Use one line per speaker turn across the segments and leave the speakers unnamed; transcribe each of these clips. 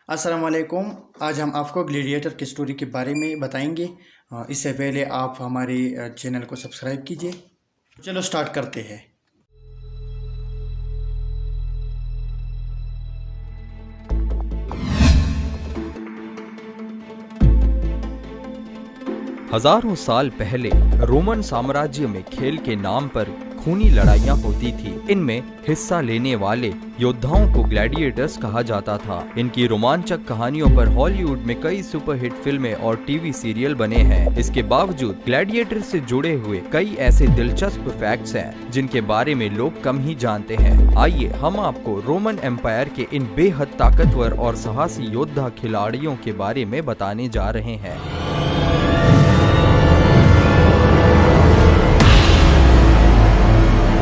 अस्सलाम वालेकुम। आज हम आपको ग्लैडिएटर की स्टोरी के बारे में बताएंगे। इससे पहले आप हमारे चैनल को सब्सक्राइब कीजिए। चलो स्टार्ट करते हैं।
हजारों साल पहले रोमन साम्राज्य में खेल के नाम पर खूनी लड़ाइयाँ होती थी। इनमें हिस्सा लेने वाले योद्धाओं को ग्लैडिएटर्स कहा जाता था। इनकी रोमांचक कहानियों पर हॉलीवुड में कई सुपरहिट फिल्में और टीवी सीरियल बने हैं। इसके बावजूद ग्लैडिएटर से जुड़े हुए कई ऐसे दिलचस्प फैक्ट्स हैं जिनके बारे में लोग कम ही जानते हैं। आइए हम आपको रोमन एम्पायर के इन बेहद ताकतवर और साहसी योद्धा खिलाड़ियों के बारे में बताने जा रहे हैं।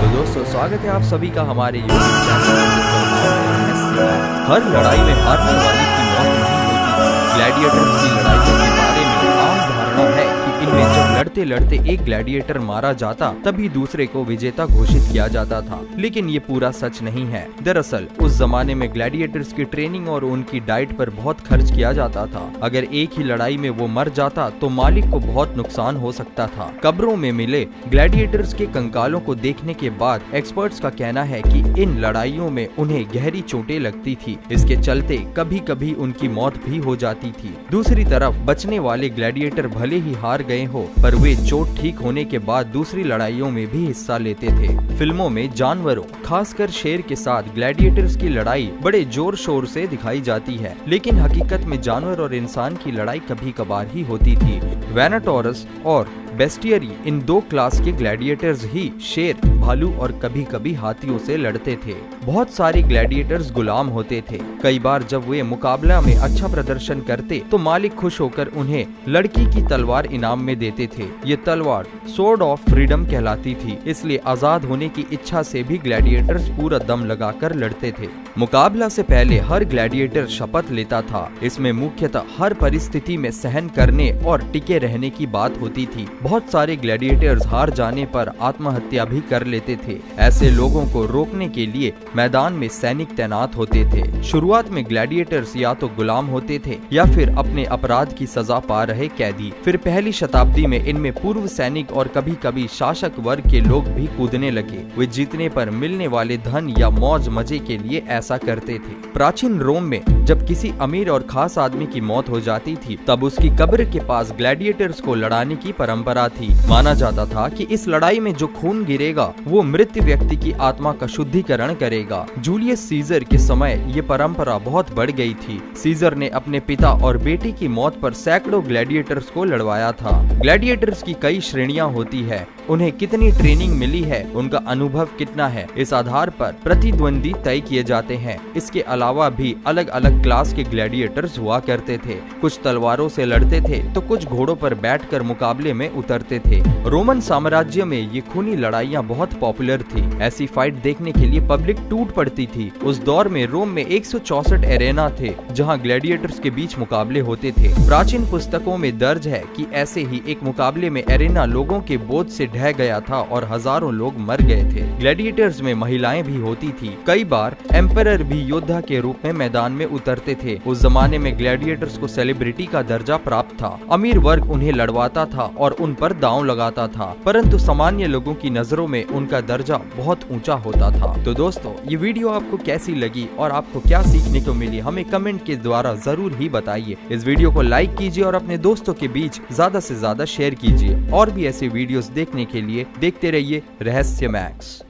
दोस्तों, स्वागत है आप सभी का हमारे YouTube चैनल पर, जिसका नाम है रहस्य मैक्स। हर लड़ाई में हारने वाले की मौत नहीं होती। ग्लैडिएटर्स की लड़ाइयों के बारे में आम धारणा है कि इनमें जब लड़ते लड़ते एक ग्लैडिएटर मारा जाता तभी दूसरे को विजेता घोषित किया जाता था, लेकिन ये पूरा सच नहीं है। दरअसल उस जमाने में ग्लैडिएटर्स की ट्रेनिंग और उनकी डाइट पर बहुत खर्च किया जाता था। अगर एक ही लड़ाई में वो मर जाता तो मालिक को बहुत नुकसान हो सकता था। कब्रों में मिले ग्लैडिएटर्स के कंकालों को देखने के बाद एक्सपर्ट्स का कहना है कि इन लड़ाइयों में उन्हें गहरी चोटें लगती थी। इसके चलते कभी कभी उनकी मौत भी हो जाती थी। दूसरी तरफ बचने वाले ग्लैडिएटर भले ही हार गए हो, पर वे चोट ठीक होने के बाद दूसरी लड़ाइयों में भी हिस्सा लेते थे। फिल्मों में जानवरों, खासकर शेर के साथ ग्लैडिएटर्स की लड़ाई बड़े जोर शोर से दिखाई जाती है, लेकिन हकीकत में जानवर और इंसान की लड़ाई कभी कभार ही होती थी। वेनाटोरस और बेस्टियरी, इन दो क्लास के ग्लैडिएटर्स ही शेर, भालू और कभी कभी हाथियों से लड़ते थे। बहुत सारे ग्लैडिएटर्स गुलाम होते थे। कई बार जब वे मुकाबला में अच्छा प्रदर्शन करते तो मालिक खुश होकर उन्हें लड़की की तलवार इनाम में देते थे। ये तलवार स्वॉर्ड ऑफ फ्रीडम कहलाती थी, इसलिए आजाद होने की इच्छा से भी ग्लैडिएटर्स पूरा दम लगाकर लड़ते थे। मुकाबला से पहले हर ग्लैडिएटर शपथ लेता था। इसमें मुख्यतः हर परिस्थिति में सहन करने और टिके रहने की बात होती थी। बहुत सारे ग्लैडिएटर्स हार जाने पर आत्महत्या भी कर लेते थे। ऐसे लोगों को रोकने के लिए मैदान में सैनिक तैनात होते थे। शुरुआत में ग्लैडिएटर्स या तो गुलाम होते थे या फिर अपने अपराध की सजा पा रहे कैदी। फिर पहली शताब्दी में इनमें पूर्व सैनिक और कभी कभी शासक वर्ग के लोग भी कूदने लगे। वे जीतने पर मिलने वाले धन या मौज मजे के लिए ऐसा करते थे। प्राचीन रोम में जब किसी अमीर और खास आदमी की मौत हो जाती थी तब उसकी कब्र के पास ग्लैडिएटर्स को लड़ाने की परंपरा थी। माना जाता था कि इस लड़ाई में जो खून गिरेगा वो मृत व्यक्ति की आत्मा का शुद्धिकरण करेगा। जूलियस सीजर के समय ये परंपरा बहुत बढ़ गई थी। सीजर ने अपने पिता और बेटी की मौत पर सैकड़ों ग्लैडिएटर्स को लड़वाया था। ग्लैडिएटर्स की कई श्रेणियां होती है, उन्हें कितनी ट्रेनिंग मिली है, उनका अनुभव कितना है, इस आधार पर प्रतिद्वंदी तय किए जाते हैं। इसके अलावा भी अलग अलग क्लास के ग्लैडिएटर्स हुआ करते थे। कुछ तलवारों से लड़ते थे तो कुछ घोड़ों पर बैठकर मुकाबले में उतरते थे। रोमन साम्राज्य में ये खूनी लड़ाइयाँ बहुत पॉपुलर थी। ऐसी फाइट देखने के लिए पब्लिक टूट पड़ती थी। उस दौर में रोम में 164 एरेना थे जहाँ ग्लैडिएटर्स के बीच मुकाबले होते थे। प्राचीन पुस्तकों में दर्ज है कि ऐसे ही एक मुकाबले में एरेना लोगों के बोझ से ढह गया था और हजारों लोग मर गए थे। ग्लैडिएटर्स में महिलाएं भी होती थी। कई बार एम्परर भी योद्धा के रूप में मैदान में उतरते थे। उस जमाने में ग्लैडिएटर्स को सेलिब्रिटी का दर्जा प्राप्त था। अमीर वर्ग उन्हें लड़वाता था और उन पर दांव लगाता था, परंतु सामान्य लोगों की नजरों में उनका दर्जा बहुत ऊंचा होता था। तो दोस्तों, ये वीडियो आपको कैसी लगी और आपको क्या सीखने को मिली, हमें कमेंट के द्वारा जरूर ही बताइए। इस वीडियो को लाइक कीजिए और अपने दोस्तों के बीच ज्यादा से ज्यादा शेयर कीजिए। और भी ऐसे वीडियोस देखने के लिए देखते रहिए रहस्य मैक्स।